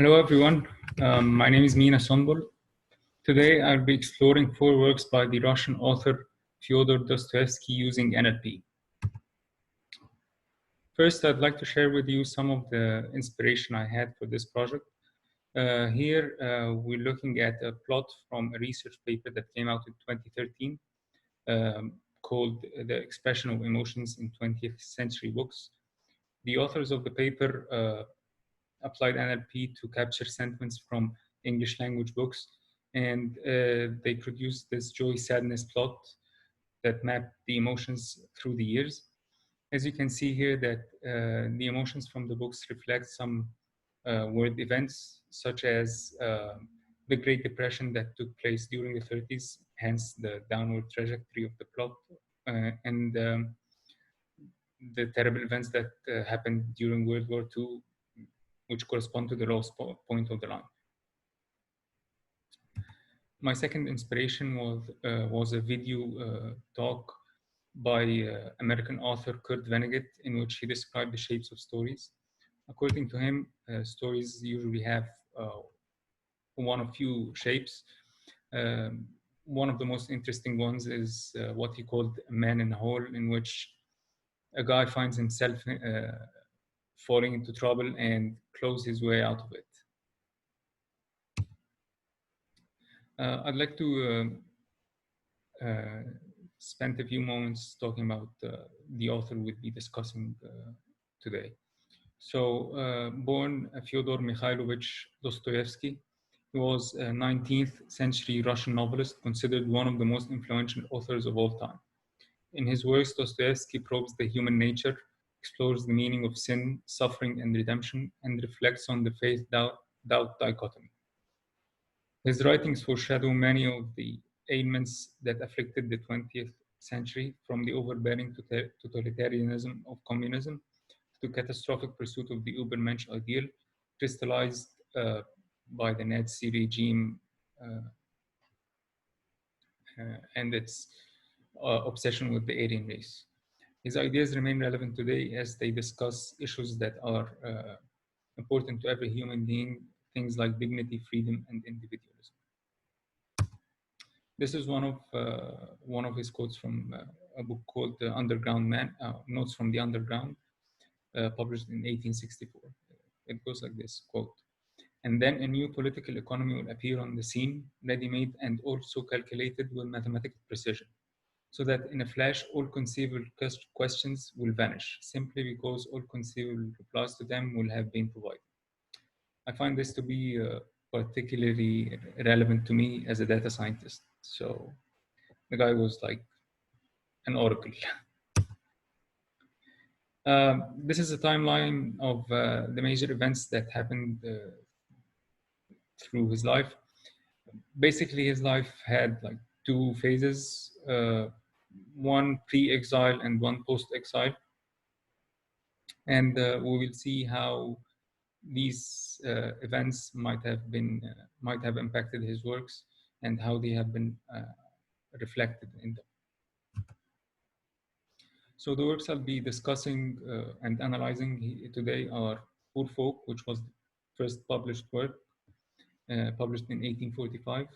Hello, everyone. My name is Mina Sonbol. Today, I'll be exploring 4 works by the Russian author Fyodor Dostoevsky using NLP. First, I'd like to share with you some of the inspiration I had for this project. Here, we're looking at a plot from a research paper that came out in 2013 called The Expression of Emotions in 20th Century Books. The authors of the paper applied NLP to capture sentiments from English language books, and they produced this joy-sadness plot that mapped the emotions through the years. As you can see here, that the emotions from the books reflect some world events, such as the Great Depression that took place during the 30s, hence the downward trajectory of the plot, and the terrible events that happened during World War II, which correspond to the lowest point of the line. My second inspiration was a video talk by American author Kurt Vonnegut, in which he described the shapes of stories. According to him, stories usually have one of few shapes. One of the most interesting ones is what he called a man in a hole, in which a guy finds himself falling into trouble and claws his way out of it. I'd like to spend a few moments talking about the author we'll be discussing today. So, born Fyodor Mikhailovich Dostoevsky, he was a 19th century Russian novelist considered one of the most influential authors of all time. In his works, Dostoevsky probes the human nature, explores the meaning of sin, suffering, and redemption, and reflects on the faith-doubt dichotomy. His writings foreshadow many of the ailments that afflicted the 20th century, from the overbearing totalitarianism of communism to catastrophic pursuit of the Übermensch ideal, crystallized by the Nazi regime and its obsession with the Aryan race. His ideas remain relevant today as they discuss issues that are important to every human being, things like dignity, freedom, and individualism. This is one of his quotes from a book called The Underground Man, Notes from the Underground, published in 1864. It goes like this, quote, "And then a new political economy will appear on the scene, ready-made and also calculated with mathematical precision, so that in a flash all conceivable questions will vanish, simply because all conceivable replies to them will have been provided." I find this to be particularly relevant to me as a data scientist. So the guy was like an oracle. This is a timeline of the major events that happened through his life. Basically, his life had like 2 phases, one pre-exile and one post-exile. And we will see how these events might have impacted his works and how they have been reflected in them. So the works I'll be discussing and analyzing today are Poor Folk, which was the first published work, published in 1845.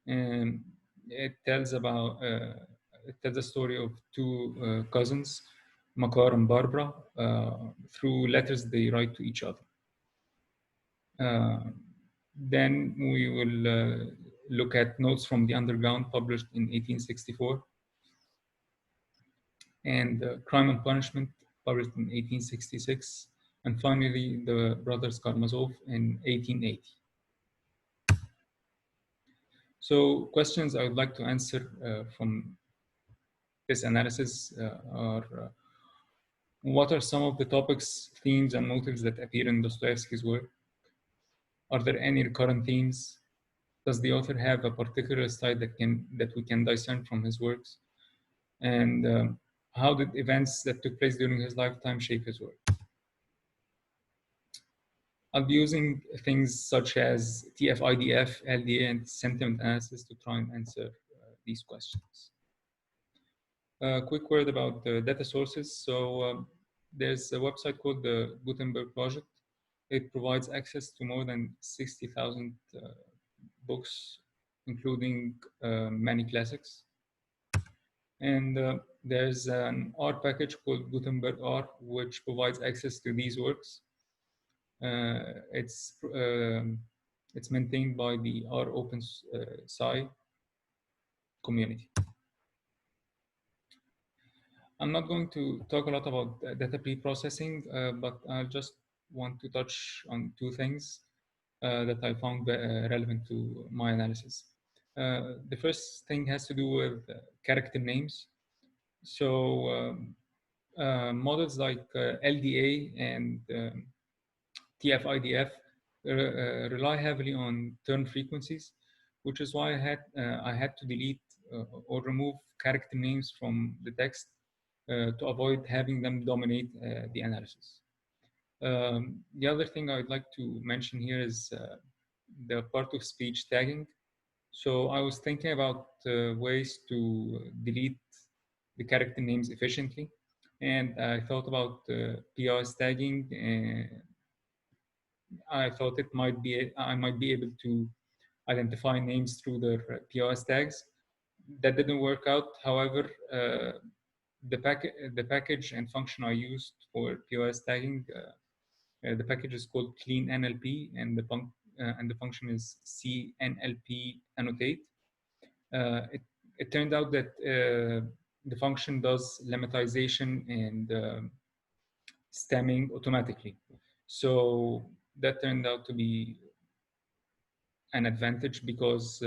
And it tells a story of 2 cousins, Makar and Barbara, through letters they write to each other. Then we will look at Notes from the Underground, published in 1864, and Crime and Punishment, published in 1866, and finally The Brothers Karamazov in 1880. So questions I would like to answer from this analysis are, what are some of the topics, themes, and motives that appear in Dostoevsky's work? Are there any recurrent themes? Does the author have a particular style that we can discern from his works? And how did events that took place during his lifetime shape his work? I'll be using things such as TF-IDF, LDA, and sentiment analysis to try and answer these questions. A quick word about the data sources. So there's a website called the Gutenberg Project, It provides access to more than 60,000 books, including many classics. And there's an R package called Gutenberg R, which provides access to these works. It's maintained by the R Open Sci community. I'm not going to talk a lot about data pre-processing, but I just want to touch on two things that I found relevant to my analysis. The first thing has to do with character names. So models like LDA and TF-IDF rely heavily on turn frequencies, which is why I had to delete or remove character names from the text to avoid having them dominate the analysis. The other thing I'd like to mention here is the part of speech tagging. So I was thinking about ways to delete the character names efficiently, and I thought about POS tagging. I thought I might be able to identify names through their POS tags. That didn't work out. However, the package and function I used for POS tagging, the package is called clean NLP, and the function is CNLP annotate. It turned out that the function does lemmatization and stemming automatically. So that turned out to be an advantage because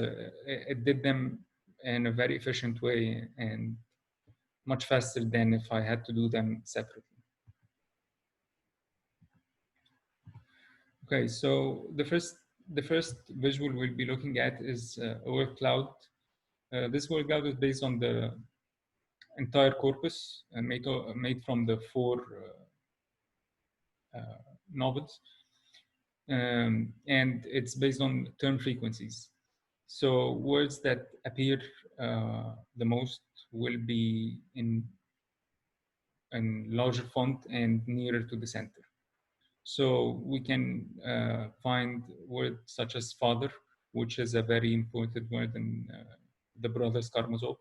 it did them in a very efficient way and much faster than if I had to do them separately. Okay, so the first visual we'll be looking at is a word cloud. This word cloud is based on the entire corpus made from the four novels, and it's based on term frequencies. So words that appear the most will be in larger font and nearer to the center. So we can find words such as father, which is a very important word in the Brothers Karamazov,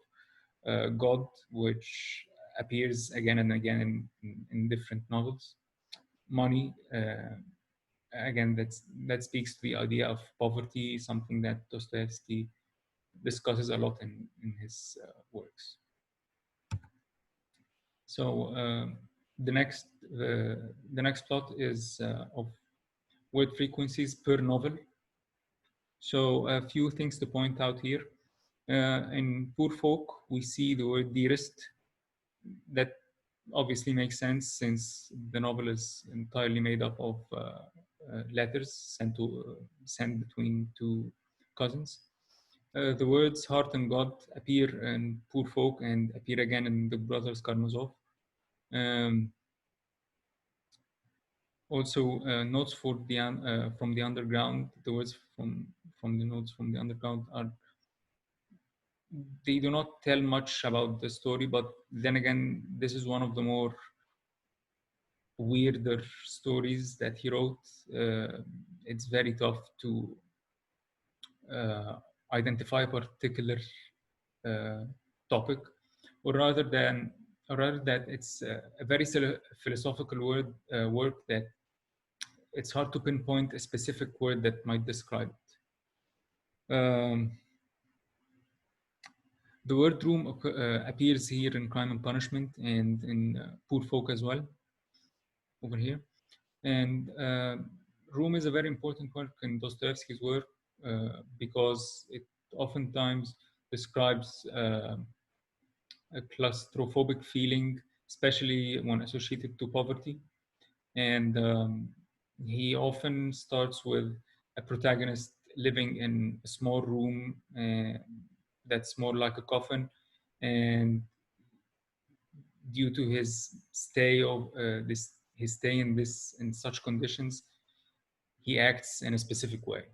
God, which appears again and again in different novels, money, again, that speaks to the idea of poverty, something that Dostoevsky discusses a lot in his works. So the next plot is of word frequencies per novel. So a few things to point out here. In Poor Folk, we see the word dearest. That obviously makes sense since the novel is entirely made up of letters sent between two cousins. The words heart and God appear in Poor Folk and appear again in the Brothers Karamazov. Also, notes from the underground. The words from the notes from the underground they do not tell much about the story, but then again, this is one of the more weirder stories that he wrote. It's very tough to identify a particular topic, or rather that it's a very philosophical work that it's hard to pinpoint a specific word that might describe it. The word room appears here in Crime and Punishment and in Poor Folk as well, over here. And room is a very important work in Dostoevsky's work because it oftentimes describes a claustrophobic feeling, especially when associated to poverty. And he often starts with a protagonist living in a small room that's more like a coffin, and due to his stay in such conditions, he acts in a specific way.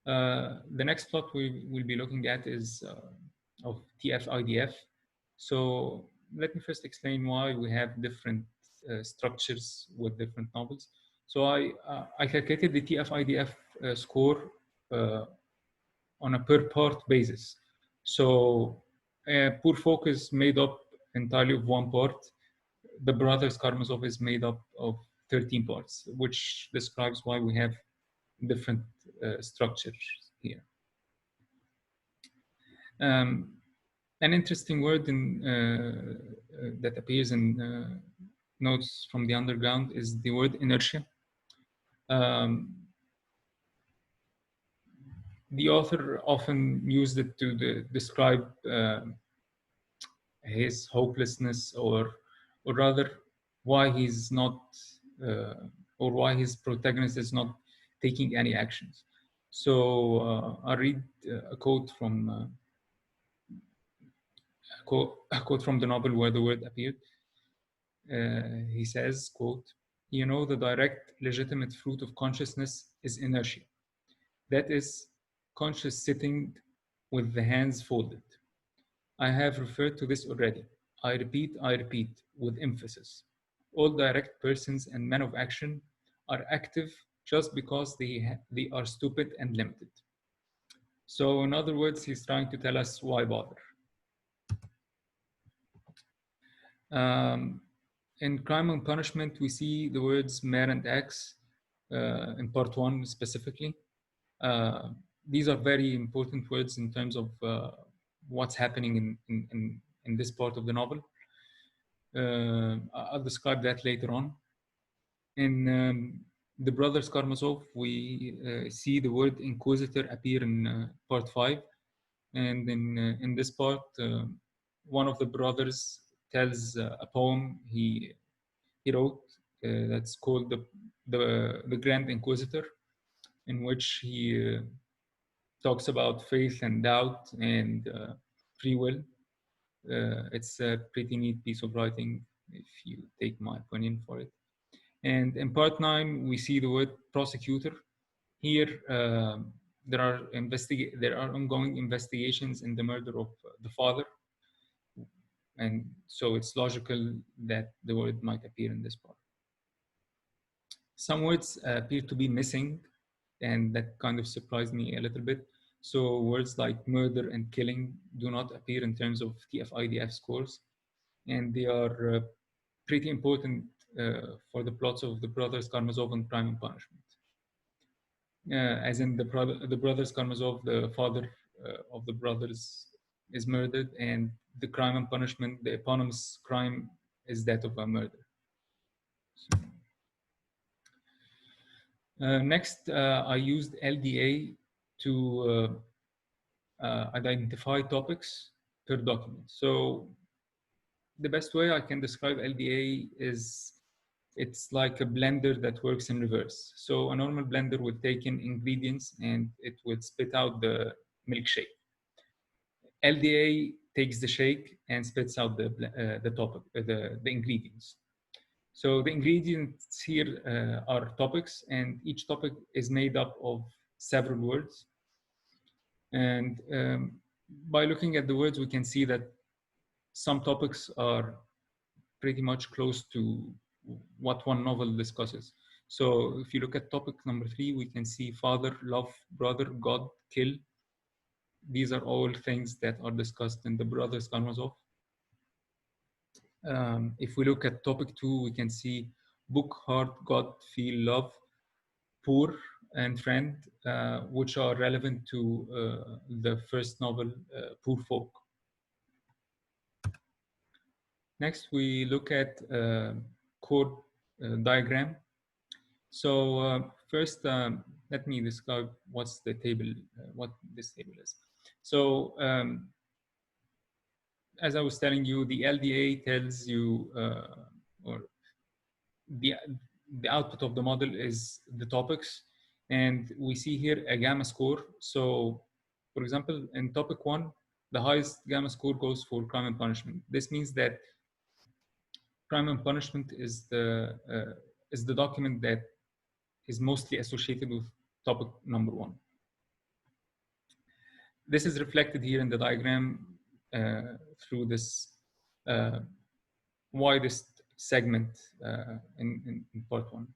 The next plot we will be looking at is of TF-IDF. So let me first explain why we have different structures with different novels. So I calculated the TF-IDF score on a per part basis. So Poor Folk is made up entirely of one part. The Brothers Karamazov is made up of 13 parts, which describes why we have different structures here. An interesting word that appears in notes from the underground is the word inertia. The author often used it to describe his hopelessness, or rather why he's not, or why his protagonist is not taking any actions. So I'll read a quote from a quote from the novel where the word appeared. He says, quote, "You know, the direct, legitimate fruit of consciousness is inertia. That is, conscious sitting with the hands folded. I have referred to this already. I repeat, with emphasis. All direct persons and men of action are active just because they are stupid and limited." So in other words, he's trying to tell us why bother. In Crime and Punishment, we see the words mer and ex in part 1 specifically. These are very important words in terms of what's happening in this part of the novel. I'll describe that later on. In The Brothers Karamazov, we see the word inquisitor appear in part 5. And in this part, one of the brothers tells a poem he wrote that's called the Grand Inquisitor, in which he talks about faith and doubt and free will. It's a pretty neat piece of writing, if you take my opinion for it. And in part 9, we see the word prosecutor. Here, there are ongoing investigations in the murder of the father, and so it's logical that the word might appear in this part. Some words appear to be missing, and that kind of surprised me a little bit. So words like murder and killing do not appear in terms of TF-IDF scores, and they are pretty important for the plots of the Brothers Karamazov and Crime and Punishment. As in the Brothers Karamazov, the father of the brothers is murdered, and the Crime and Punishment, the eponymous crime, is that of a murder. So, next, I used LDA to identify topics per document. So the best way I can describe LDA is it's like a blender that works in reverse. So a normal blender would take in ingredients and it would spit out the milkshake. LDA takes the shake and spits out the ingredients. So the ingredients here are topics, and each topic is made up of several words. And by looking at the words, we can see that some topics are pretty much close to what one novel discusses. So if you look at topic number 3, we can see father, love, brother, God, kill. These are all things that are discussed in the Brothers Karamazov. If we look at topic 2, we can see book, heart, God, feel, love, poor, and friend, which are relevant to the first novel, Poor Folk. Next, we look at chord diagram. So first, let me describe what's the table, what this table is. So as I was telling you, the LDA tells you, or the output of the model is the topics, and we see here a gamma score. So, for example, in topic 1, the highest gamma score goes for Crime and Punishment. This means that Crime and Punishment is the document that is mostly associated with topic number 1. This is reflected here in the diagram through this widest segment in part one.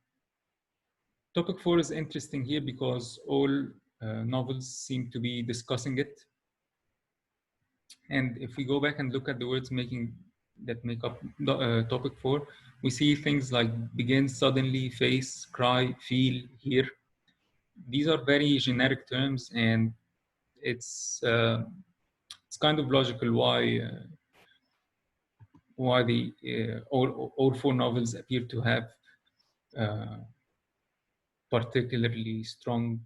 Topic 4 is interesting here because all novels seem to be discussing it. And if we go back and look at the words that make up topic 4, we see things like begin, suddenly, face, cry, feel, hear. These are very generic terms, and it's kind of logical why the all 4 novels appear to have particularly strong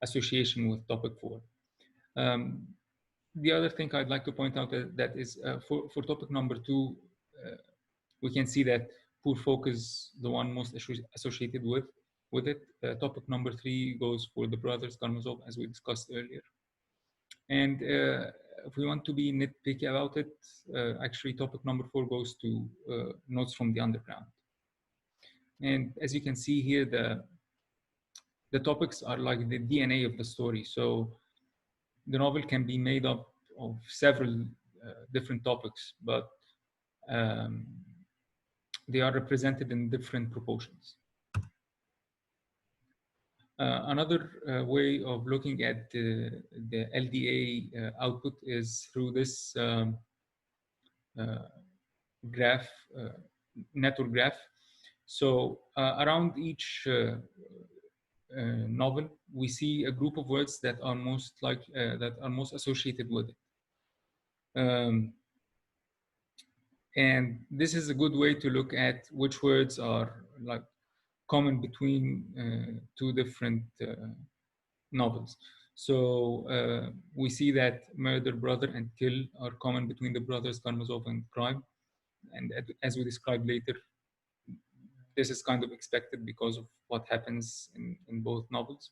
association with topic 4. The other thing I'd like to point out that is for topic number 2, we can see that poor folk is the one most associated with it. Topic number 3 goes for the brothers Karamazov, as we discussed earlier. And if we want to be nitpicky about it, actually topic number 4 goes to Notes from the Underground. And as you can see here, the topics are like the DNA of the story. So the novel can be made up of several different topics, but they are represented in different proportions. Another way of looking at the LDA output is through this graph, network graph. So around each novel, we see a group of words that are most associated with it. And this is a good way to look at which words are like common between 2 different novels. So we see that murder, brother, and kill are common between the brothers Karamazov and crime. And as we described later, this is kind of expected because of what happens in both novels.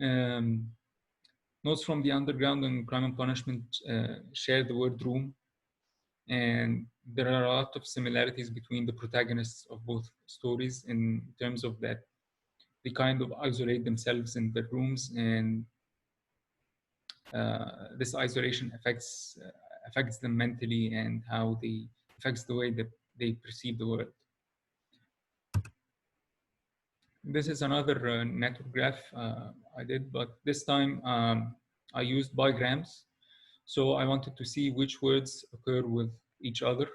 Notes from the Underground and Crime and Punishment share the word room, and there are a lot of similarities between the protagonists of both stories in terms of that they kind of isolate themselves in their rooms, and this isolation affects them mentally and how they affects the way that they perceive the world. This is another network graph I did, but this time I used bigrams. So I wanted to see which words occur with each other.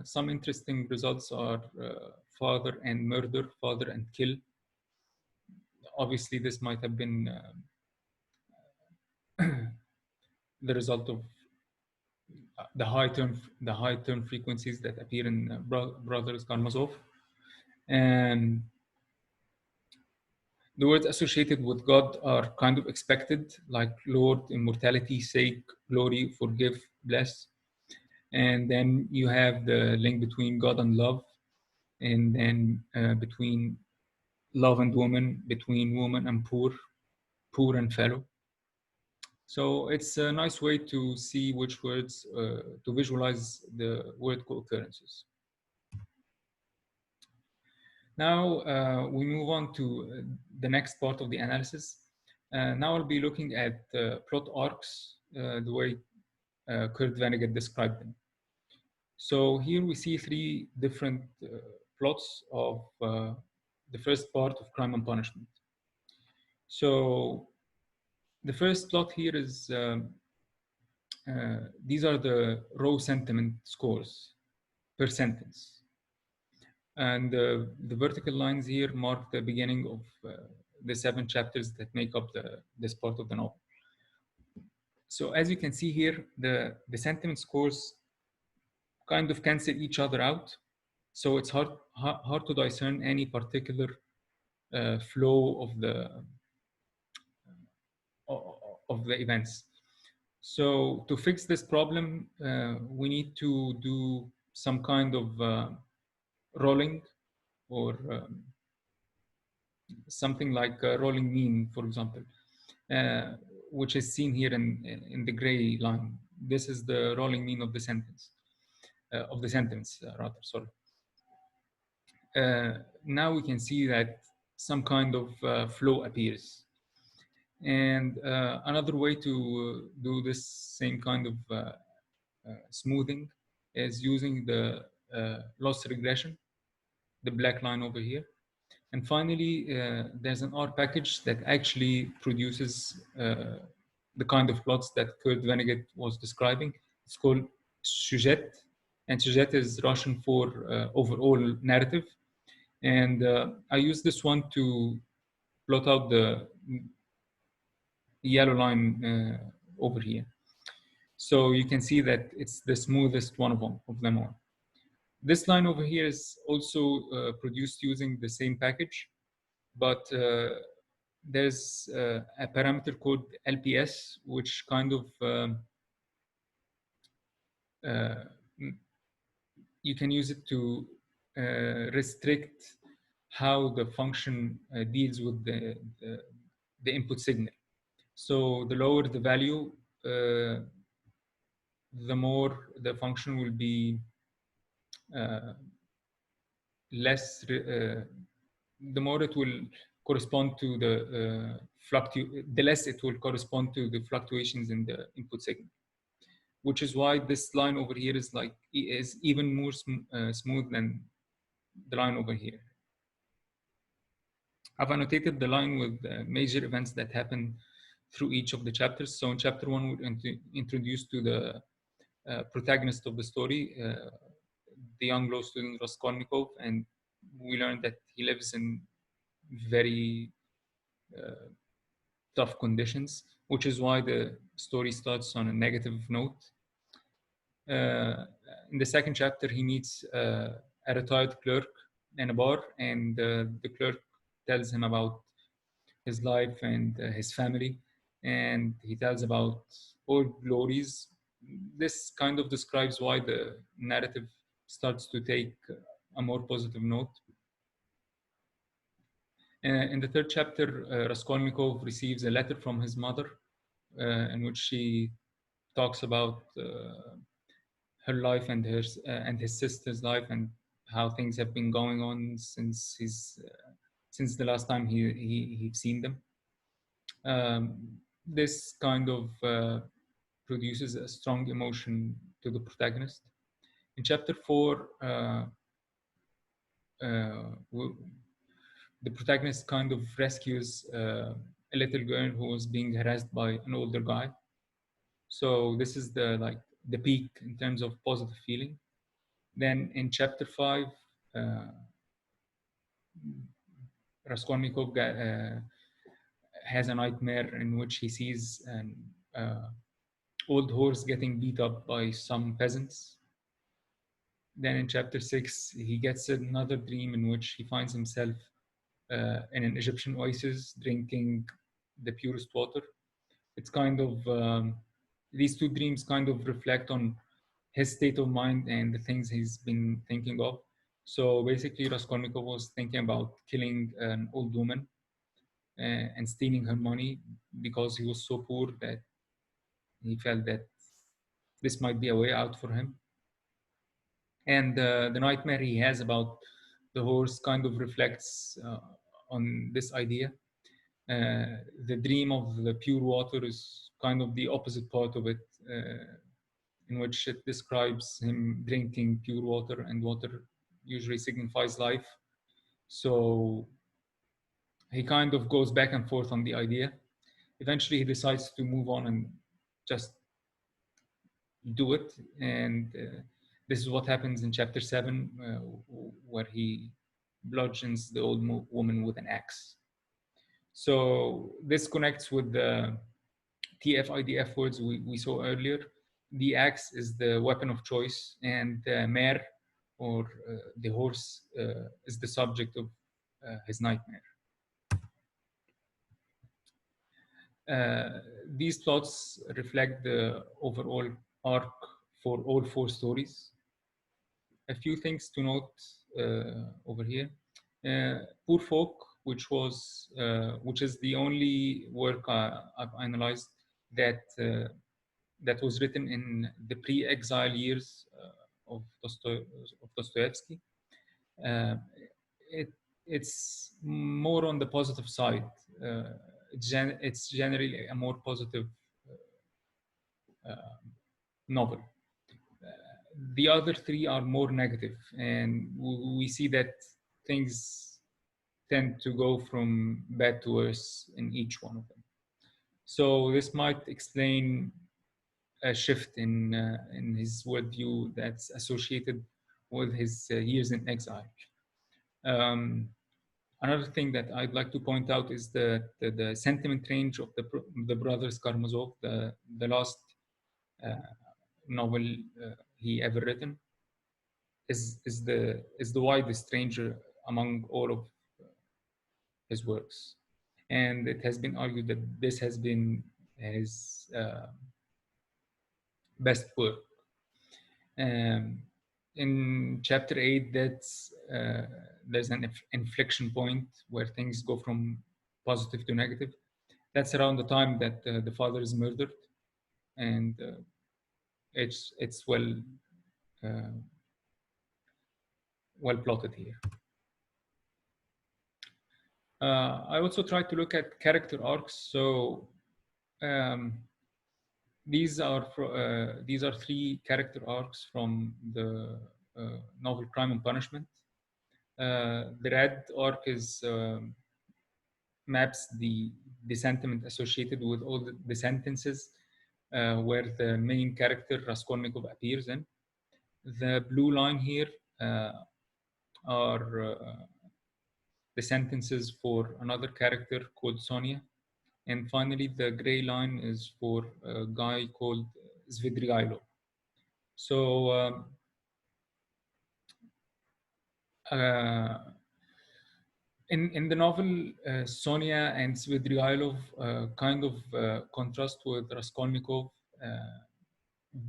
Some interesting results are father and murder, father and kill. Obviously, this might have been the result of the high term frequencies that appear in Brothers Karamazov. And the words associated with God are kind of expected, like Lord, immortality, sake, glory, forgive, bless. And then you have the link between God and love, and then between love and woman, between woman and poor, poor and fellow. So it's a nice way to see which words, to visualize the word co-occurrences. Now we move on to the next part of the analysis. Now I'll be looking at plot arcs, the way Kurt Vonnegut described them. So here we see 3 different plots of the first part of Crime and Punishment. So the first plot here is these are the raw sentiment scores per sentence. And the vertical lines here mark the beginning of the 7 chapters that make up this part of the novel. So as you can see here, the sentiment scores kind of cancel each other out. So it's hard to discern any particular flow of the events. So to fix this problem, we need to do some kind of rolling, or something like a rolling mean, for example, which is seen here in the gray line. This is the rolling mean of the sentence, rather, sorry. Now we can see that some kind of flow appears. And another way to do this same kind of smoothing is using the loss regression, the black line over here. And finally, there's an R package that actually produces the kind of plots that Kurt Vonnegut was describing. It's called sujet, and sujet is Russian for overall narrative. And I use this one to plot out the yellow line over here. So you can see that it's the smoothest one of them all. This line over here is also produced using the same package, but there's a parameter called LPS, which kind of you can use it to restrict how the function deals with the input signal. So the lower the value, the more the function will be less, the more it will correspond to the less it will correspond to the fluctuations in the input signal, which is why this line over here is even more smooth than the line over here. I've annotated the line with major events that happen through each of the chapters. So in chapter 1, we're introduced to the protagonist of the story, the young law student Raskolnikov, and we learned that he lives in very tough conditions, which is why the story starts on a negative note. In the second chapter, he meets a retired clerk in a bar, and the clerk tells him about his life and his family, and he tells about old glories. This kind of describes why the narrative starts to take a more positive note. In the third chapter, Raskolnikov receives a letter from his mother in which she talks about her life and his sister's life and how things have been going on since the last time he'd seen them. This kind of produces a strong emotion to the protagonist. In chapter 4, the protagonist kind of rescues a little girl who was being harassed by an older guy. So this is the peak in terms of positive feeling. Then in chapter 5, Raskolnikov has a nightmare in which he sees an old horse getting beat up by some peasants. Then in chapter 6, he gets another dream in which he finds himself in an Egyptian oasis drinking the purest water. It's kind of, these two dreams kind of reflect on his state of mind and the things he's been thinking of. So basically, Raskolnikov was thinking about killing an old woman and stealing her money because he was so poor that he felt that this might be a way out for him. And the nightmare he has about the horse kind of reflects on this idea. The dream of the pure water is kind of the opposite part of it, in which it describes him drinking pure water, and water usually signifies life. So he kind of goes back and forth on the idea. Eventually, he decides to move on and just do it. And this is what happens in chapter 7, where he bludgeons the old woman with an axe. So this connects with the TF-IDF words we saw earlier. The axe is the weapon of choice, and the mare, or the horse, is the subject of his nightmare. These plots reflect the overall arc for all 4 stories. A few things to note over here. Poor Folk, which is the only work I've analyzed that was written in the pre-exile years of Dostoevsky. It's more on the positive side. It's generally a more positive novel. The other three are more negative, and we see that things tend to go from bad to worse in each one of them. So this might explain a shift in his worldview that's associated with his years in exile. Um, Another thing that I'd like to point out is the sentiment range of the brothers Karamazov, the last uh, novel he ever written, is the widest range among all of his works, and it has been argued that this has been his best work. Um, in chapter 8, there's an inflection point where things go from positive to negative. That's around the time that the father is murdered, and it's uh, well plotted here. I also try to look at character arcs. So um, these are three character arcs from the novel Crime and Punishment. The red arc is maps the sentiment associated with all the sentences where the main character Raskolnikov appears in. The blue line here are the sentences for another character called Sonia. And finally, the gray line is for a guy called Svidrigailo. So in the novel, Sonia and Svidrigailov kind of contrast with Raskolnikov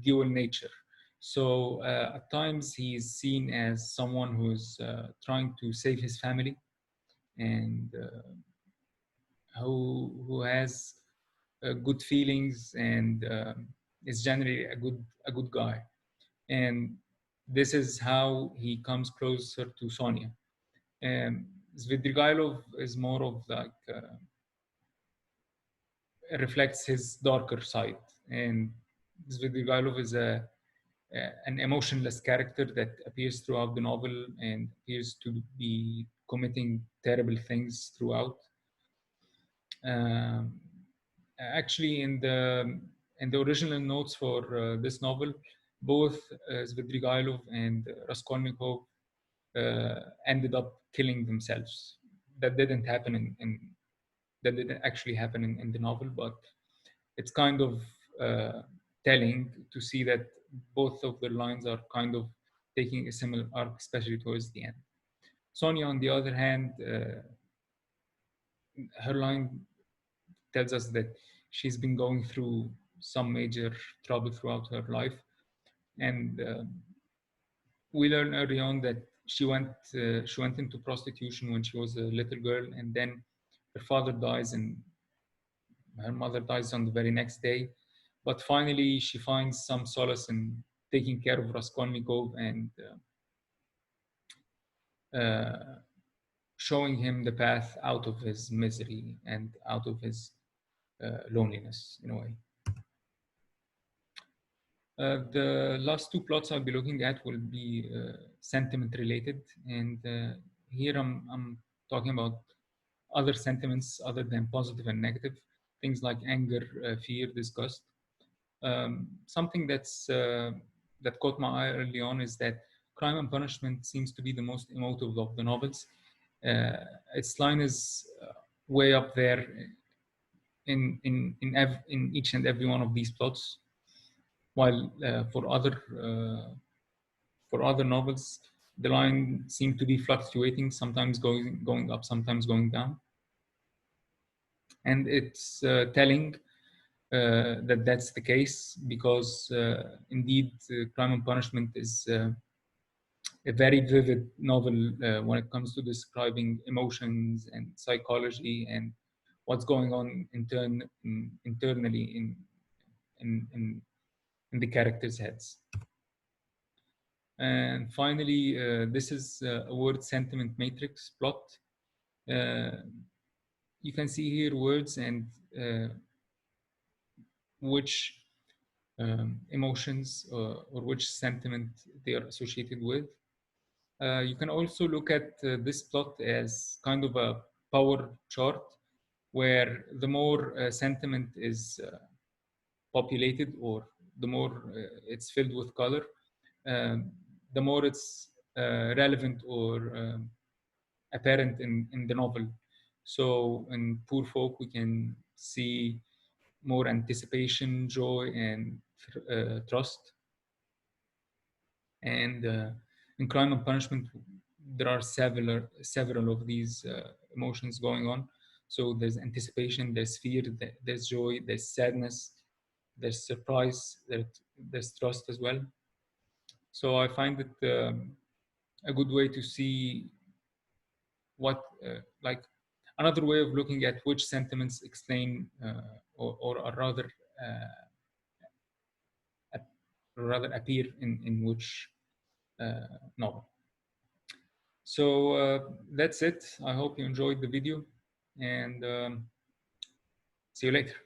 dual nature. So at times he's seen as someone who's trying to save his family and who has good feelings and is generally a good guy. And this is how he comes closer to Sonia. Svidrigailov is more of like reflects his darker side, and Svidrigailov is an emotionless character that appears throughout the novel and appears to be committing terrible things throughout. Um, Actually, in the original notes for this novel, both Svidrigailov and Raskolnikov ended up killing themselves. That didn't happen that didn't actually happen in the novel, but it's kind of telling to see that both of their lines are kind of taking a similar arc, especially towards the end. Sonia, on the other hand, her line tells us that she's been going through some major trouble throughout her life, and we learn early on that she went into prostitution when she was a little girl, and then her father dies and her mother dies on the very next day. But finally, she finds some solace in taking care of Raskolnikov and showing him the path out of his misery and out of his loneliness, in a way. The last two plots I'll be looking at will be sentiment related, and here I'm talking about other sentiments other than positive and negative, things like anger, fear, disgust. Something that caught my eye early on is that Crime and Punishment seems to be the most emotive of the novels. Its line is way up there in each and every one of these plots, while for other novels the line seemed to be fluctuating, sometimes going up, sometimes going down, and it's telling that that's the case because indeed Crime and Punishment is a very vivid novel when it comes to describing emotions and psychology and what's going on internally in the characters' heads. And finally, this is a word sentiment matrix plot. You can see here words and which emotions or which sentiment they are associated with. You can also look at this plot as kind of a power chart where the more sentiment is populated or the more it's filled with color, um, the more it's relevant or apparent in the novel. So in Poor Folk, we can see more anticipation, joy, and trust. And in Crime and Punishment, there are several of these emotions going on. So there's anticipation, there's fear, there's joy, there's sadness, there's surprise, there's trust as well. So I find it a good way to see what, like, another way of looking at which sentiments explain or are rather appear in which novel. So that's it. I hope you enjoyed the video, and see you later.